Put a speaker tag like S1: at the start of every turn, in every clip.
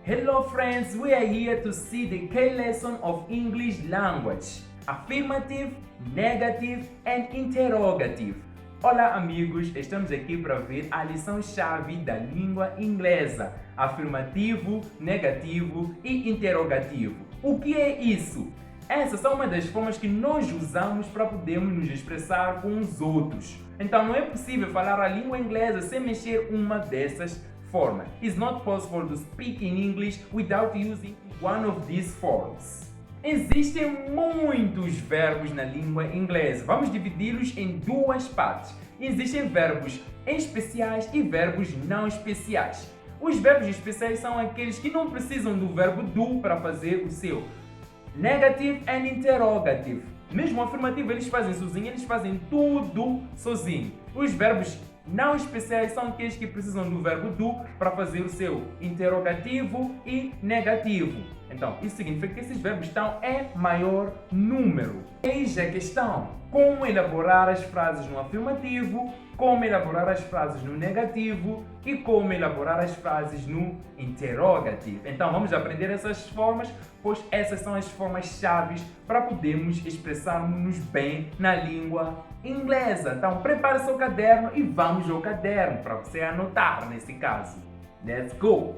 S1: Hello friends, we are here to see the K lesson of English language. Affirmative, negative and interrogative. Olá amigos, estamos aqui para ver a lição-chave da língua inglesa. Afirmativo, negativo e interrogativo. O que é isso? Essas são uma das formas que nós usamos para podermos nos expressar com os outros. Então não é possível falar a língua inglesa sem mexer uma dessas formas. It's not possible to speak in English without using one of these forms. Existem muitos verbos na língua inglesa. Vamos dividi-los em duas partes. Existem verbos especiais e verbos não especiais. Os verbos especiais são aqueles que não precisam do verbo do para fazer o seu negative and interrogative. Mesmo o afirmativo eles fazem sozinho, eles fazem tudo sozinho. Os verbos não especiais são aqueles que precisam do verbo do para fazer o seu interrogativo e negativo. Então, isso significa que esses verbos estão em maior número. Eis a questão: como elaborar as frases no afirmativo, como elaborar as frases no negativo e como elaborar as frases no interrogativo. Então, vamos aprender essas formas, pois essas são as formas chaves para podermos expressarmos-nos bem na língua inglesa. Então, prepare seu caderno e vamos ao caderno para você anotar nesse caso. Let's go!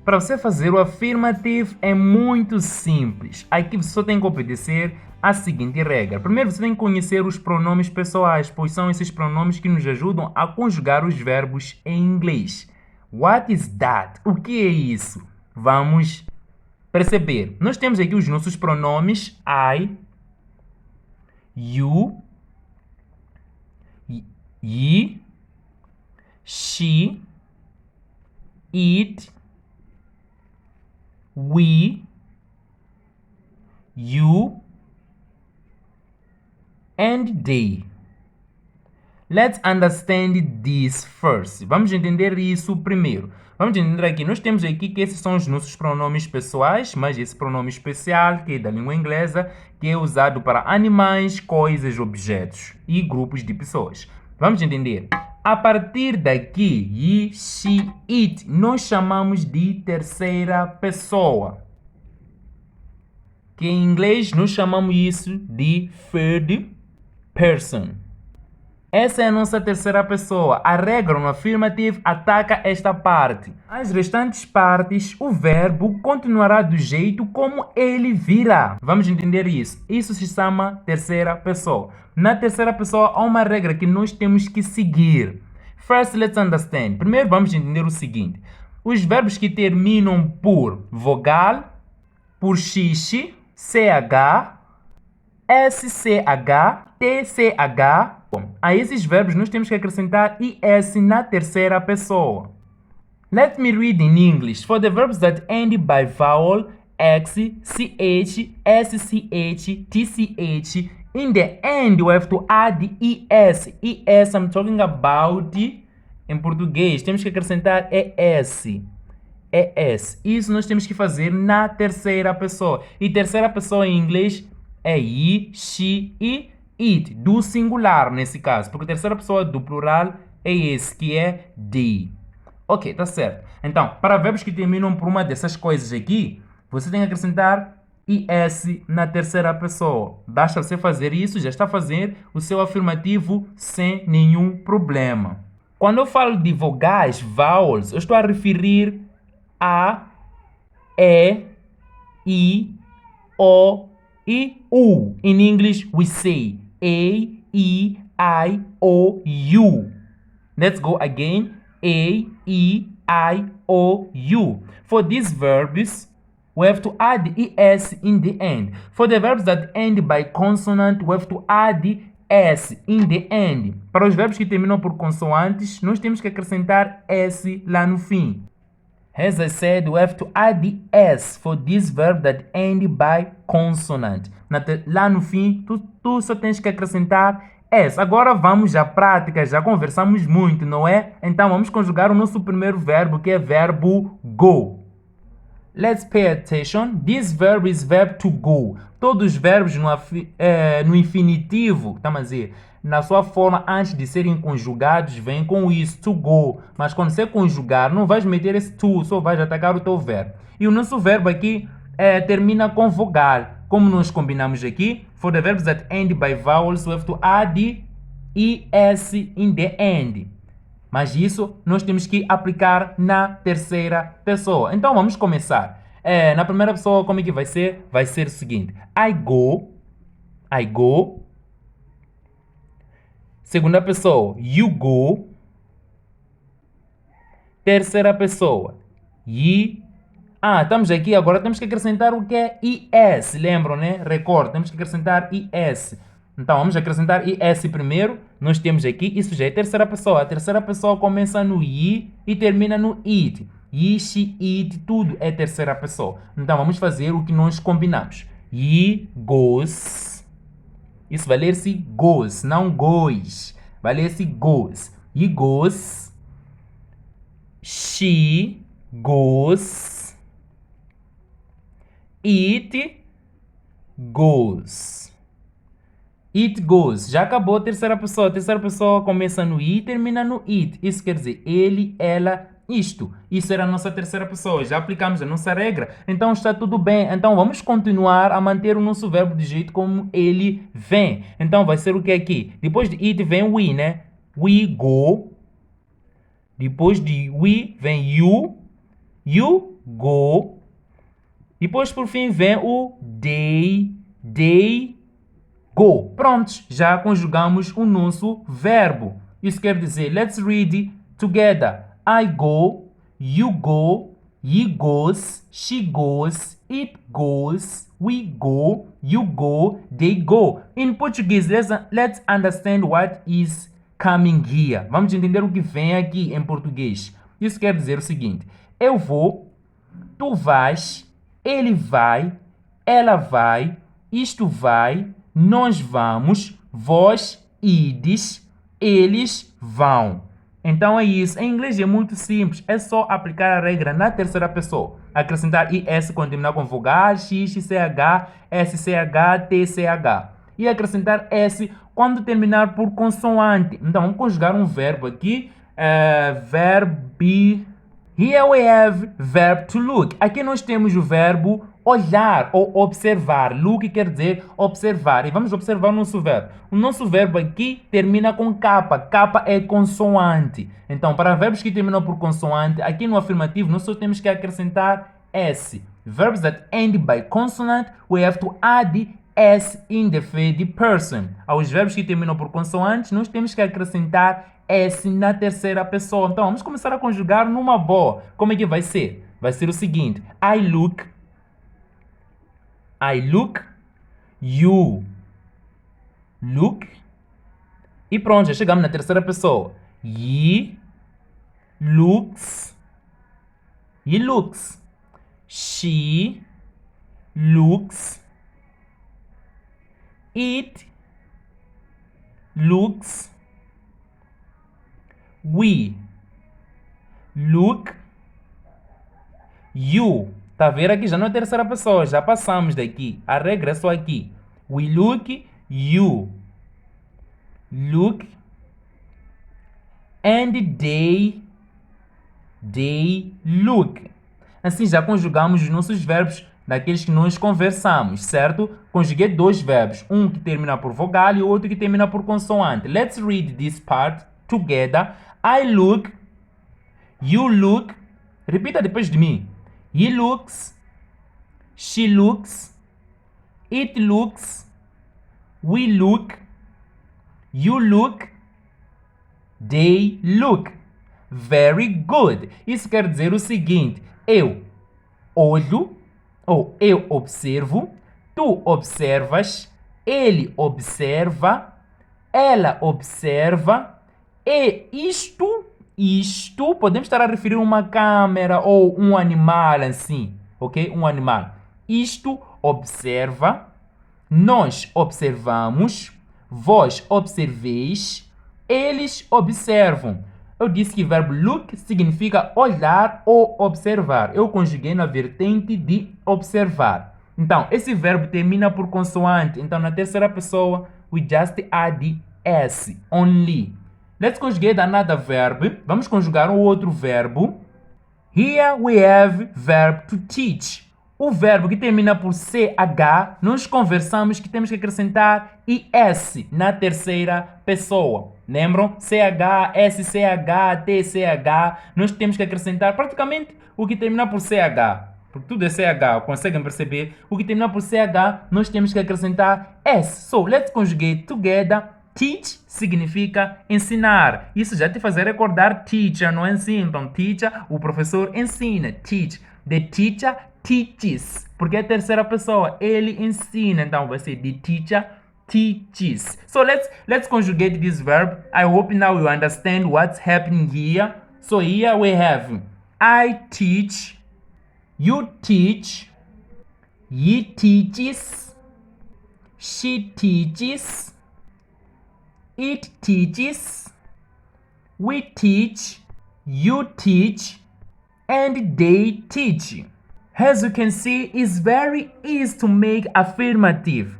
S1: Para você fazer o afirmativo é muito simples. Aqui você só tem que obedecer a seguinte regra. Primeiro você tem que conhecer os pronomes pessoais, pois são esses pronomes que nos ajudam a conjugar os verbos em inglês. What is that? O que é isso? Vamos perceber. Nós temos aqui os nossos pronomes I, you, he, she, it, we, you, and they. Let's understand this first. Vamos entender isso primeiro. Vamos entender aqui. Nós temos aqui que esses são os nossos pronomes pessoais, mas esse pronome especial, que é da língua inglesa, que é usado para animais, coisas, objetos e grupos de pessoas. Vamos entender. A partir daqui, he, she, it, nós chamamos de terceira pessoa. Que em inglês nós chamamos isso de third person. Essa é a nossa terceira pessoa. A regra no afirmativo ataca esta parte. As restantes partes, o verbo continuará do jeito como ele virá. Vamos entender isso. Isso se chama terceira pessoa. Na terceira pessoa há uma regra que nós temos que seguir. First, let's understand. Primeiro vamos entender o seguinte. Os verbos que terminam por vogal, por xixi, ch, SCH, TCH. Bom, a esses verbos nós temos que acrescentar IS na terceira pessoa. Let me read in English. For the verbs that end by vowel, X, CH, SCH, TCH, in the end you have to add ES. ES, I'm talking about, em português, temos que acrescentar ES. ES. Isso nós temos que fazer na terceira pessoa. E terceira pessoa em inglês é he, she e it, do singular nesse caso, porque a terceira pessoa do plural é esse, que é they. Ok, tá certo. Então, para verbos que terminam por uma dessas coisas aqui, você tem que acrescentar is na terceira pessoa. Basta você fazer isso, já está a fazer o seu afirmativo sem nenhum problema. Quando eu falo de vogais, vowels, eu estou a referir a, e, i, o e U. In English, we say A, E, I, O, U. Let's go again. A, E, I, O, U. For these verbs, we have to add ES in the end. For the verbs that end by consonant, we have to add S in the end. Para os verbos que terminam por consoantes, nós temos que acrescentar S lá no fim. As I said, we have to add the S for this verb that end by consonant. Lá no fim, tu só tens que acrescentar S. Agora vamos à prática, já conversamos muito, não é? Então vamos conjugar o nosso primeiro verbo, que é verbo go. Let's pay attention. This verb is verb to go. Todos os verbos no infinitivo, estamos a dizer, na sua forma, antes de serem conjugados, vem com isso, to go. Mas quando você conjugar, não vais meter esse to, só vais atacar o teu verbo. E o nosso verbo aqui termina com vogal. Como nós combinamos aqui, for the verbs that end by vowels, we have to add es in the end. Mas isso nós temos que aplicar na terceira pessoa. Então vamos começar. Na primeira pessoa, como é que vai ser? Vai ser o seguinte: I go. Segunda pessoa, you go. Terceira pessoa, ye. Estamos aqui, agora temos que acrescentar o que é es. Lembram, né? Record, temos que acrescentar es. Então, vamos acrescentar es primeiro. Nós temos aqui, isso já é terceira pessoa. A terceira pessoa começa no ye e termina no it. Ye, she, it, tudo é terceira pessoa. Então, vamos fazer o que nós combinamos. Ye goes. Isso vai ler-se goes, não goes. Vai ler-se goes. Ye goes. She goes. It goes. It goes. Já acabou a terceira pessoa. A terceira pessoa começa no i e termina no it. Isso quer dizer ele, ela, isto. Isso era a nossa terceira pessoa. Já aplicamos a nossa regra. Então está tudo bem. Então vamos continuar a manter o nosso verbo do jeito como ele vem. Então vai ser o que aqui? Depois de it vem we, né? We go. Depois de we vem you. You go. Depois, por fim, vem o they go. Prontos, já conjugamos o nosso verbo. Isso quer dizer, let's read it together. I go, you go, he goes, she goes, it goes, we go, you go, they go. In Portuguese, let's understand what is coming here. Vamos entender o que vem aqui em português. Isso quer dizer o seguinte: eu vou, tu vais, ele vai, ela vai, isto vai, nós vamos, vós ides, eles vão. Então é isso. Em inglês é muito simples. É só aplicar a regra na terceira pessoa. Acrescentar IS quando terminar com vogal, X, CH, SCH, TCH. E acrescentar S quando terminar por consoante. Então vamos conjugar um verbo aqui. Verbi. Here we have verb to look. Aqui nós temos o verbo olhar ou observar. Look quer dizer observar. E vamos observar o nosso verbo. O nosso verbo aqui termina com capa. Capa é consoante. Então, para verbos que terminam por consoante, aqui no afirmativo nós só temos que acrescentar S. Verbs that end by consonant, we have to add S in the third person. Aos verbos que terminam por consoantes, nós temos que acrescentar S na terceira pessoa. Então, vamos começar a conjugar numa boa. Como é que vai ser? Vai ser o seguinte: I look, you look. E pronto, já chegamos na terceira pessoa. He looks, she looks, it looks, we look, you. Tá vendo aqui? Já não é terceira pessoa, já passamos daqui. A regra é só aqui. We look, you look, and they look. Assim já conjugamos os nossos verbos daqueles que nós conversamos, certo? Conjuguei dois verbos, um que termina por vogal e outro que termina por consoante. Let's read this part together. I look, you look. Repita depois de mim. He looks, she looks, it looks, we look, you look, they look. Very good. Isso quer dizer o seguinte: eu olho, ou eu observo, tu observas, ele observa, ela observa, e isto, podemos estar a referir a uma câmera ou um animal assim, ok? Um animal. Isto observa, nós observamos, vós observeis, eles observam. Eu disse que o verbo look significa olhar ou observar. Eu conjuguei na vertente de observar. Então, esse verbo termina por consoante. Então, na terceira pessoa, we just add S. Only. Let's conjugate another verb. Vamos conjugar um outro verbo. Here we have verb to teach. O verbo que termina por CH, nós conversamos que temos que acrescentar IS na terceira pessoa. Lembram? CH, SCH, TCH. Nós temos que acrescentar praticamente o que termina por CH. Porque tudo é CH, conseguem perceber? O que termina por CH, nós temos que acrescentar S. So, let's conjugate together. Teach significa ensinar. Isso já te fazer recordar teacher, não é ensino. Então, teacher, o professor ensina. Teach. The teacher teaches. Porque é a terceira pessoa. Ele ensina. Então, vai ser the teacher teaches. So, let's conjugate this verb. I hope now you understand what's happening here. So, here we have I teach, you teach, he teaches, she teaches, it teaches, we teach, you teach, and they teach. As you can see, it's very easy to make affirmative.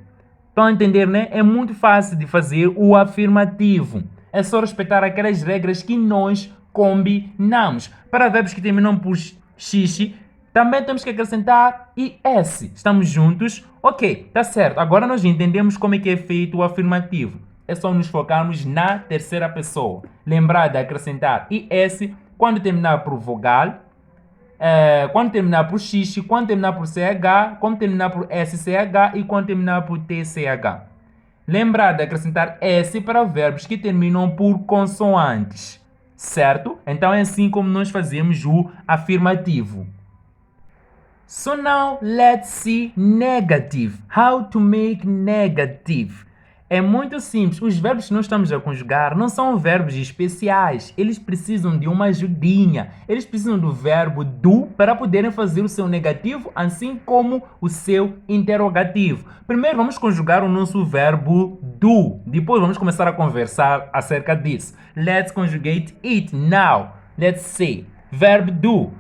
S1: Estão a entender, né? É muito fácil de fazer o afirmativo. É só respeitar aquelas regras que nós combinamos. Para verbos que terminam por x, também temos que acrescentar IS. Estamos juntos? Ok, tá certo. Agora nós entendemos como é que é feito o afirmativo. É só nos focarmos na terceira pessoa. Lembrar de acrescentar IS quando terminar por vogal, quando terminar por X, quando terminar por CH, quando terminar por SCH e quando terminar por TCH. Lembrar de acrescentar S para verbos que terminam por consoantes. Certo? Então é assim como nós fazemos o afirmativo. So now let's see negative. How to make negative. É muito simples. Os verbos que nós estamos a conjugar não são verbos especiais. Eles precisam de uma ajudinha. Eles precisam do verbo do para poderem fazer o seu negativo, assim como o seu interrogativo. Primeiro vamos conjugar o nosso verbo do. Depois vamos começar a conversar acerca disso. Let's conjugate it now. Let's say verb do.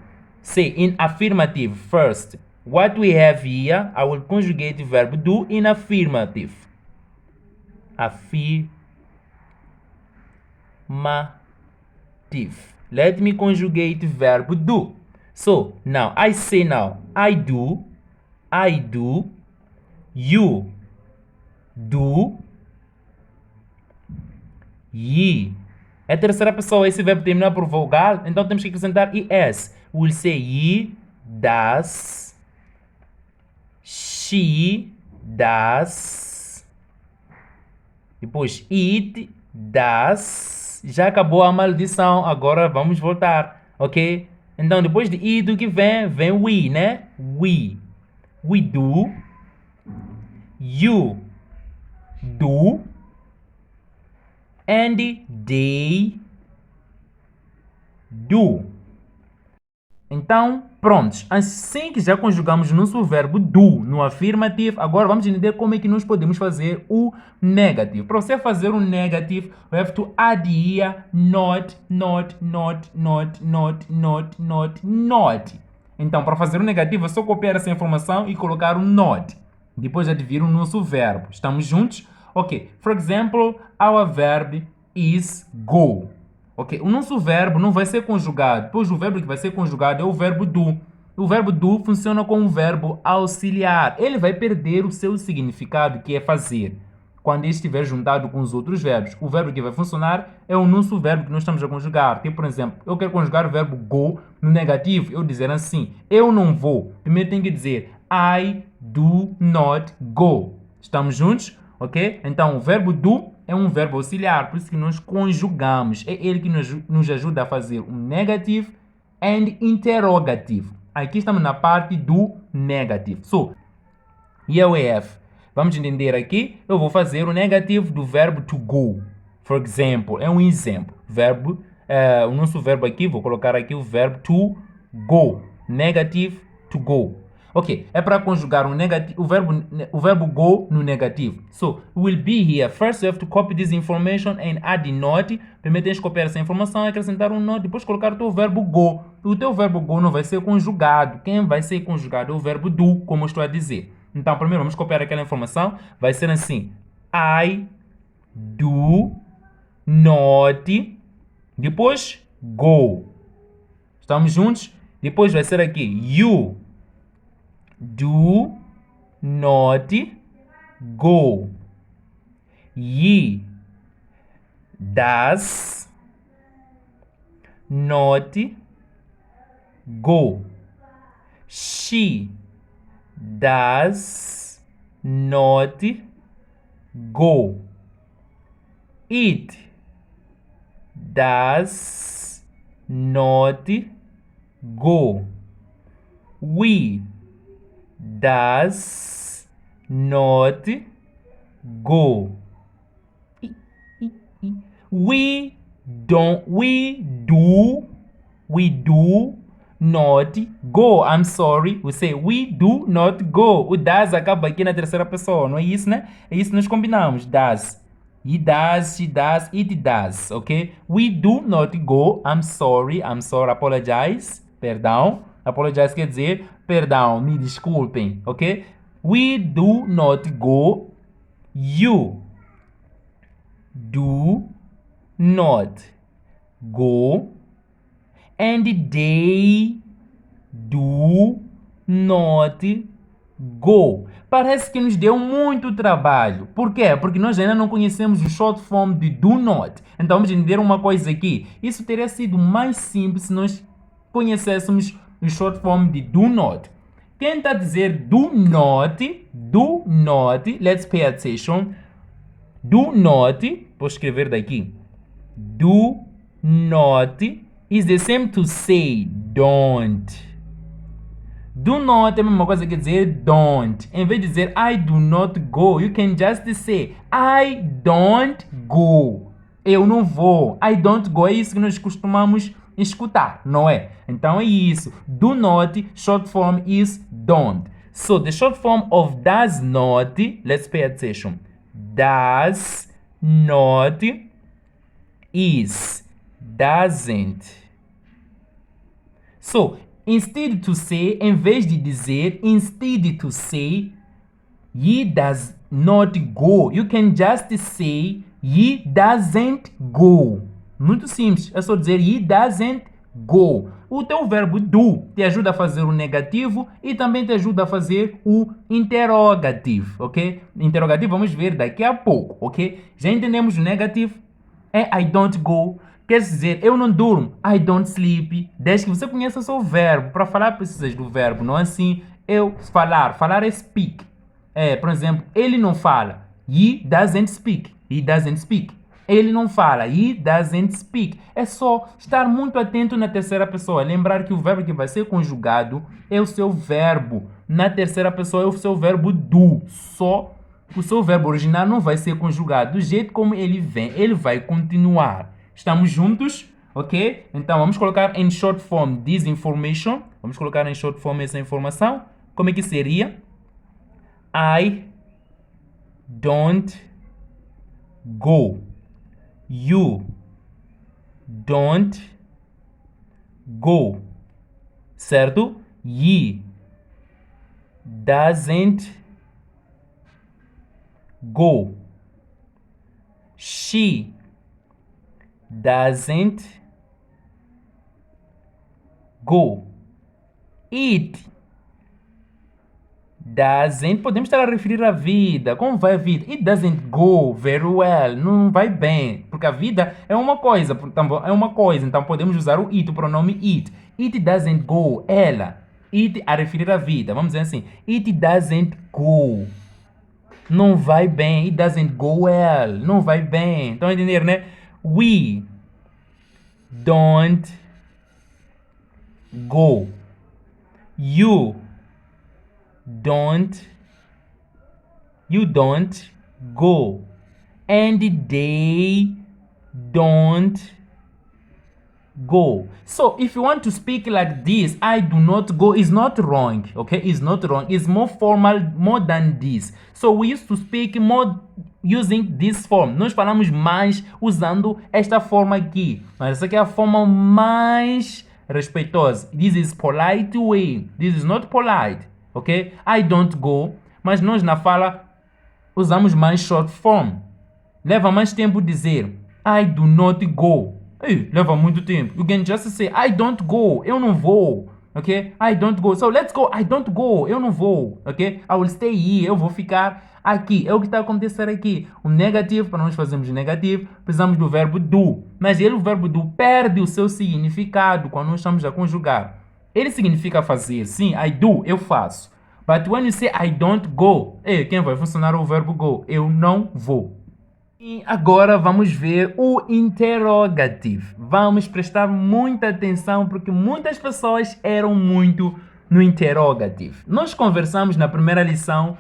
S1: Say in affirmative first. What we have here, I will conjugate verb do in affirmative. Affirmative. Let me conjugate verb do. So now I say now I do, you do, ye. É a terceira pessoa, esse verbo termina por vogal, então temos que acrescentar es. We'll say ye does, she does. Depois, it does. Já acabou a maldição, agora vamos voltar, ok? Então, depois de it, o que vem? Vem we, né? We do. You do. And they do. Então, prontos. Assim que já conjugamos o nosso verbo do no afirmativo, agora vamos entender como é que nós podemos fazer o negativo. Para você fazer o negativo, we have to add here not. Então, para fazer o negativo, é só copiar essa informação e colocar o not. Depois advir o nosso verbo. Estamos juntos? Ok. For example, our verb is go. Ok, o nosso verbo não vai ser conjugado, pois o verbo que vai ser conjugado é o verbo do. O verbo do funciona como um verbo auxiliar. Ele vai perder o seu significado, que é fazer, quando ele estiver juntado com os outros verbos. O verbo que vai funcionar é o nosso verbo que nós estamos a conjugar. Tipo, por exemplo, eu quero conjugar o verbo go no negativo, eu dizer assim, eu não vou. Primeiro tem que dizer I do not go. Estamos juntos? Ok? Então, o verbo do é um verbo auxiliar, por isso que nós conjugamos. É ele que nos ajuda a fazer um negativo and interrogativo. Aqui estamos na parte do negativo. So, here we have. Vamos entender aqui. Eu vou fazer o negativo do verbo to go. For example, é um exemplo. Verbo, o nosso verbo aqui, vou colocar aqui o verbo to go. Negative to go. Ok, é para conjugar o verbo go no negativo. So, will be here. First, you have to copy this information and add not. Primeiro tens que copiar essa informação, acrescentar um not, depois colocar o teu verbo go. O teu verbo go não vai ser conjugado. Quem vai ser conjugado é o verbo do, como eu estou a dizer. Então, primeiro vamos copiar aquela informação. Vai ser assim. I do not, depois go. Estamos juntos? Depois vai ser aqui, you do not go. He does not go. She does not go. It does not go. We does not go. We do not go. I'm sorry. We say we do not go. O does acaba aqui na terceira pessoa, não é isso, né? É isso que nós combinamos. Does. He does, she does, it does, ok? We do not go. I'm sorry, apologize. Perdão. Apologize quer dizer perdão, me desculpem, ok? We do not go. You do not go. And they do not go. Parece que nos deu muito trabalho. Por quê? Porque nós ainda não conhecemos o short form de do not. Então vamos entender uma coisa aqui. Isso teria sido mais simples se nós conhecêssemos o short form de do not. Quem está a dizer do not, let's pay attention. Do not, vou escrever daqui. Do not is the same to say don't. Do not é a mesma coisa que dizer don't. Em vez de dizer I do not go, you can just say I don't go. Eu não vou. I don't go é isso que nós costumamos escutar, não é? Então é isso. Do not, short form is don't. So the short form of does not, let's pay attention. Does not is doesn't. So, instead to say, em vez de dizer, instead to say, he does not go, you can just say, he doesn't go. Muito simples, é só dizer, he doesn't go. O teu verbo do te ajuda a fazer o negativo e também te ajuda a fazer o interrogativo, ok? Interrogativo vamos ver daqui a pouco, ok? Já entendemos o negativo? É I don't go. Quer dizer, eu não durmo. I don't sleep. Desde que você conheça o seu verbo. Para falar, precisas do verbo, não é assim? Eu falar. Falar é speak. Por exemplo, ele não fala. He doesn't speak. He doesn't speak. Ele não fala. He doesn't speak. É só estar muito atento na terceira pessoa. Lembrar que o verbo que vai ser conjugado é o seu verbo. Na terceira pessoa é o seu verbo do. Só o seu verbo original não vai ser conjugado. Do jeito como ele vem, ele vai continuar. Estamos juntos? Ok? Então, vamos colocar em short form this information. Vamos colocar em short form essa informação. Como é que seria? I don't go. You don't go. Certo? He doesn't go. She doesn't go. It doesn't. Podemos estar a referir à vida. Como vai a vida? It doesn't go very well. Não vai bem. Porque a vida é uma coisa. Então podemos usar o it, o pronome it. It doesn't go. Ela. It a referir à vida. Vamos dizer assim. It doesn't go. Não vai bem. It doesn't go well. Não vai bem. Estão a entender, né? We don't go. You don't go. And they don't go. So if you want to speak like this, I do not go is not wrong, okay? It's not wrong. It's more formal, more than this. So we used to speak more using this form. Nós falamos mais usando esta forma aqui. Mas essa aqui é a forma mais respeitosa. This is polite way. This is not polite, ok? I don't go. Mas nós na fala usamos mais short form. leva mais tempo dizer I do not go. Ei, leva muito tempo. You can just say I don't go. Eu não vou. Ok? I don't go. So let's go. I don't go. Eu não vou. Ok? I will stay here. Eu vou ficar aqui. É o que está a acontecer aqui. O negativo, para nós fazermos negativo, precisamos do verbo do. Mas o verbo do perde o seu significado quando nós estamos a conjugar. Ele significa fazer. Sim, I do. Eu faço. But when you say I don't go, quem vai funcionar é o verbo go. Eu não vou. E agora vamos ver o interrogative. Vamos prestar muita atenção porque muitas pessoas erram muito no interrogative. Nós conversamos na primeira lição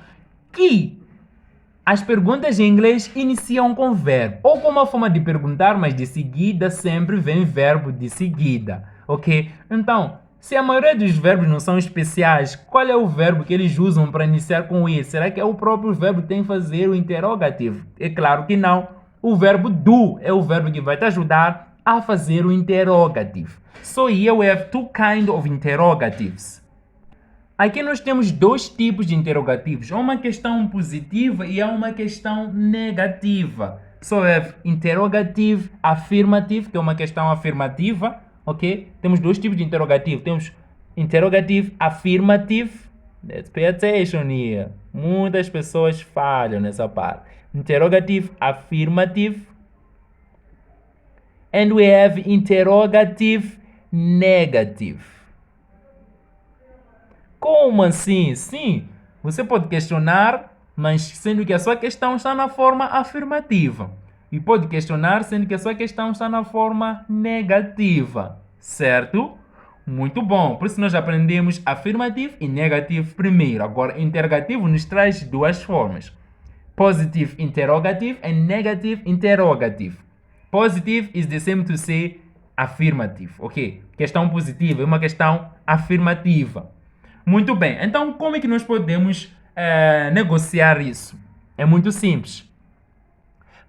S1: que as perguntas em inglês iniciam com verbo ou com uma forma de perguntar, mas de seguida sempre vem verbo de seguida, ok? Então, se a maioria dos verbos não são especiais, qual é o verbo que eles usam para iniciar com ele? Será que é o próprio verbo que tem que fazer o interrogativo? É claro que não. O verbo do é o verbo que vai te ajudar a fazer o interrogativo. So here we have two kinds of interrogatives. Aqui nós temos dois tipos de interrogativos. Há uma questão positiva e há uma questão negativa. So we have interrogative affirmative, que é uma questão afirmativa. Ok? Temos dois tipos de interrogativo. Temos interrogative affirmative. Let's pay attention here. Muitas pessoas falham nessa parte. Interrogative affirmative. And we have interrogative negative. Como assim? Sim, você pode questionar, mas sendo que a sua questão está na forma afirmativa. E pode questionar sendo que a sua questão está na forma negativa, certo? Muito bom, por isso nós aprendemos afirmativo e negativo primeiro. Agora, interrogativo nos traz duas formas. Positive interrogative and negative interrogative. Positive is the same to say affirmative, ok? Questão positiva é uma questão afirmativa. Muito bem, então como é que nós podemos negociar isso? É muito simples.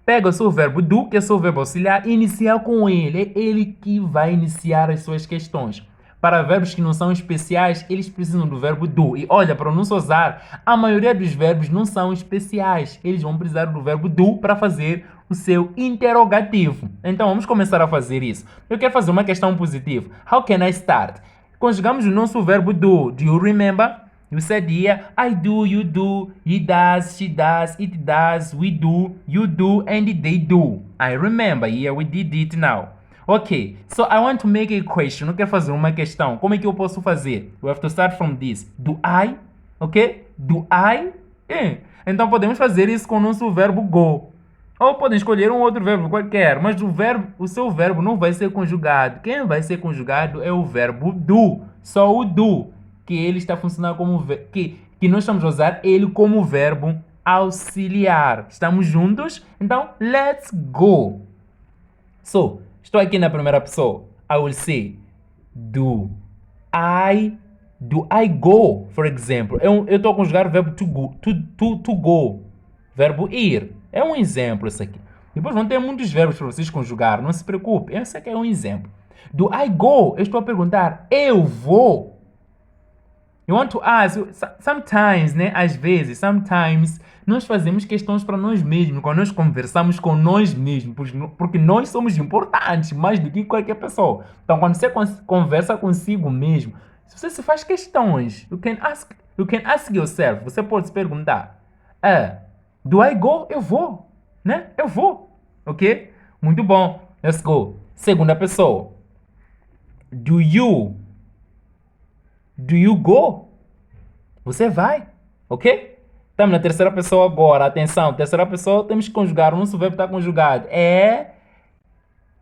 S1: Pega o seu verbo do, que é o seu verbo auxiliar, e inicia com ele. É ele que vai iniciar as suas questões. Para verbos que não são especiais, eles precisam do verbo do. E olha, para não se usar, a maioria dos verbos não são especiais. Eles vão precisar do verbo do para fazer o seu interrogativo. Então, vamos começar a fazer isso. Eu quero fazer uma questão positiva. How can I start? Conjugamos o nosso verbo do. Do you remember? You said here, I do, you do, he does, she does, it does, we do, you do, and they do. I remember, here we did it now. Ok, so I want to make a question. Eu quero fazer uma questão. Como é que eu posso fazer? You have to start from this. Do I? Ok? Do I? Então podemos fazer isso com o nosso verbo go. Ou podem escolher um outro verbo qualquer, mas o seu verbo não vai ser conjugado. Quem vai ser conjugado é o verbo do. Só o do. Que ele está funcionando como que nós estamos a usar ele como verbo auxiliar. Estamos juntos? Então, let's go. So, estou aqui na primeira pessoa. I will say, do I go, for example. Eu estou a conjugar o verbo to go. Verbo ir. É um exemplo isso aqui. Depois vão ter muitos verbos para vocês conjugar. Não se preocupe. Esse aqui é um exemplo. Do I go? Eu estou a perguntar, eu vou. You want to ask, sometimes, né? Às vezes, sometimes, nós fazemos questões para nós mesmos, quando nós conversamos com nós mesmos, porque nós somos importantes, mais do que qualquer pessoa. Então, quando você conversa consigo mesmo, se você se faz questões, you can ask yourself, você pode se perguntar, do I go? Eu vou, né? Eu vou, ok? Muito bom, let's go. Segunda pessoa, do you go? Você vai, ok? Estamos na terceira pessoa agora. Atenção, terceira pessoa temos que conjugar. O nosso verbo está conjugado. É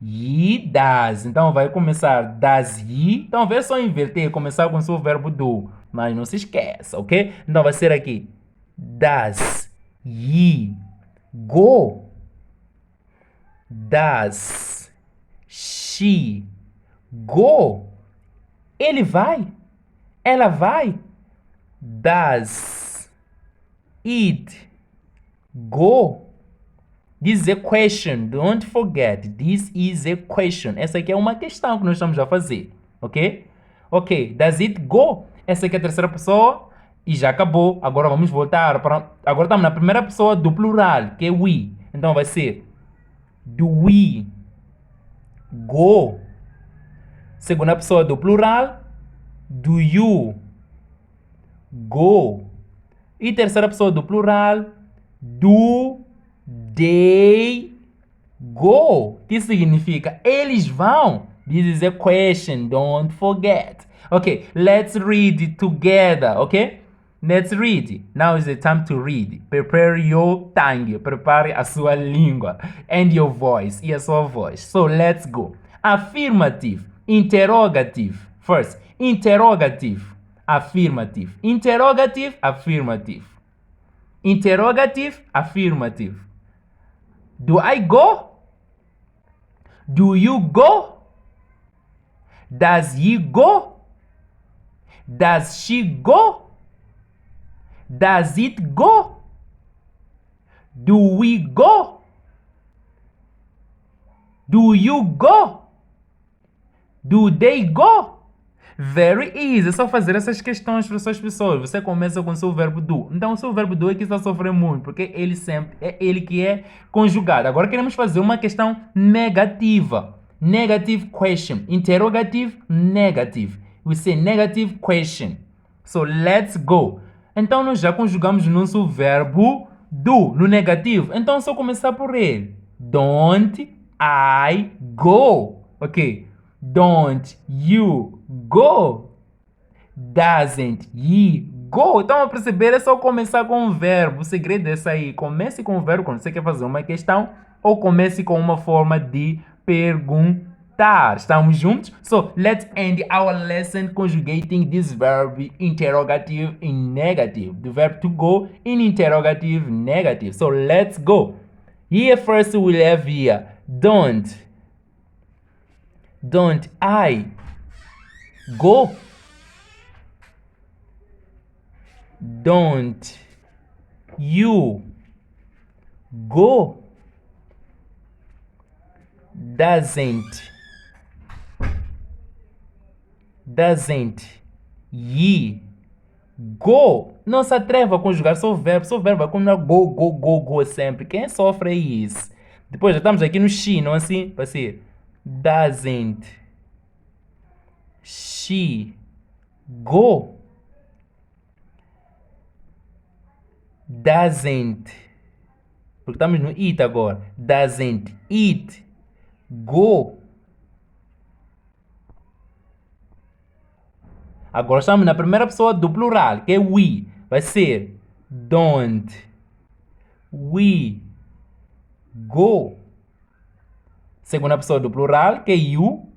S1: he does. Então vai começar does he. Então vai só inverter, começar com o seu verbo do. Mas não se esqueça, ok? Então vai ser aqui. Does he go? Does she go? Ele vai? Ela vai? Does it go? This is a question. Don't forget. This is a question. Essa aqui é uma questão que nós estamos a fazer. Ok? Ok. Does it go? Essa aqui é a terceira pessoa. E já acabou. Agora vamos voltar para... Agora estamos na primeira pessoa do plural, que é we. Então vai ser do we go. Segunda pessoa do plural, do you go. E terceira pessoa do plural, do they go. Que significa eles vão. This is a question, don't forget. Okay, let's read it together, okay? Let's read. Now is the time to read. Prepare your tongue. Prepare a sua língua. And your voice. E a sua voz. So, let's go. Affirmative. Interrogative. First, interrogative. Affirmative. Interrogative. Affirmative. Interrogative. Affirmative. Do I go? Do you go? Does he go? Does she go? Does it go? Do we go? Do you go? Do they go? Very easy, é só fazer essas questões para essas pessoas. Você começa com o seu verbo do. Então o seu verbo do é que está a sofrer muito, porque ele sempre é ele que é conjugado. Agora queremos fazer uma questão negativa. Negative question. Interrogative, negative. We say negative question. So let's go. Então nós já conjugamos o nosso verbo do no negativo. Então é só começar por ele. Don't I go? Ok. Don't you go? Doesn't he go? Então, a perceber, é só começar com o verbo. O segredo é esse aí. Comece com o verbo quando você quer fazer uma questão ou comece com uma forma de perguntar. Estamos juntos? So, let's end our lesson conjugating this verb interrogative in negative. The verb to go in interrogative negative. So, let's go. Here first we'll have here. Don't I go? Don't you go? Doesn't ye go? Não se atreva a conjugar só o verbo vai conjugar go sempre. Quem sofre é isso? Depois já estamos aqui no she, não assim? Vai ser doesn't she go? Doesn't, porque estamos no it agora. Doesn't it go? Agora estamos na primeira pessoa do plural, que é we. Vai ser don't we go? Segunda pessoa do plural, que é you.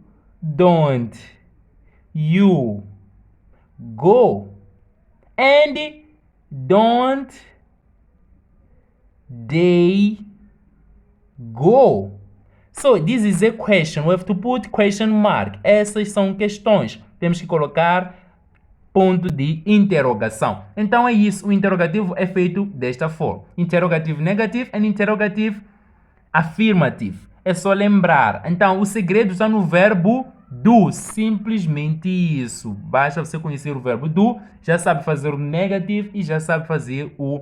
S1: Don't you go? And don't they go? So, this is a question. We have to put question mark. Essas são questões. Temos que colocar ponto de interrogação. Então é isso. O interrogativo é feito desta forma. Interrogativo negative and interrogative affirmative. É só lembrar. Então, o segredo está no verbo do. Simplesmente isso. Basta você conhecer o verbo do, já sabe fazer o negative e já sabe fazer o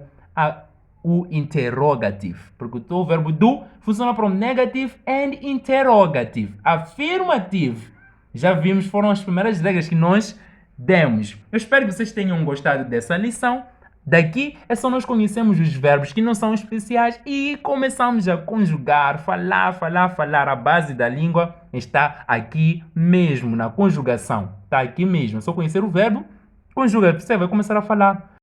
S1: interrogative. Porque o verbo do funciona para o negative and interrogative. Affirmative, já vimos, foram as primeiras regras que nós demos. Eu espero que vocês tenham gostado dessa lição. Daqui é só nós conhecemos os verbos que não são especiais e começamos a conjugar, falar. A base da língua está aqui mesmo, na conjugação. Está aqui mesmo. É só conhecer o verbo, conjuga, você vai começar a falar.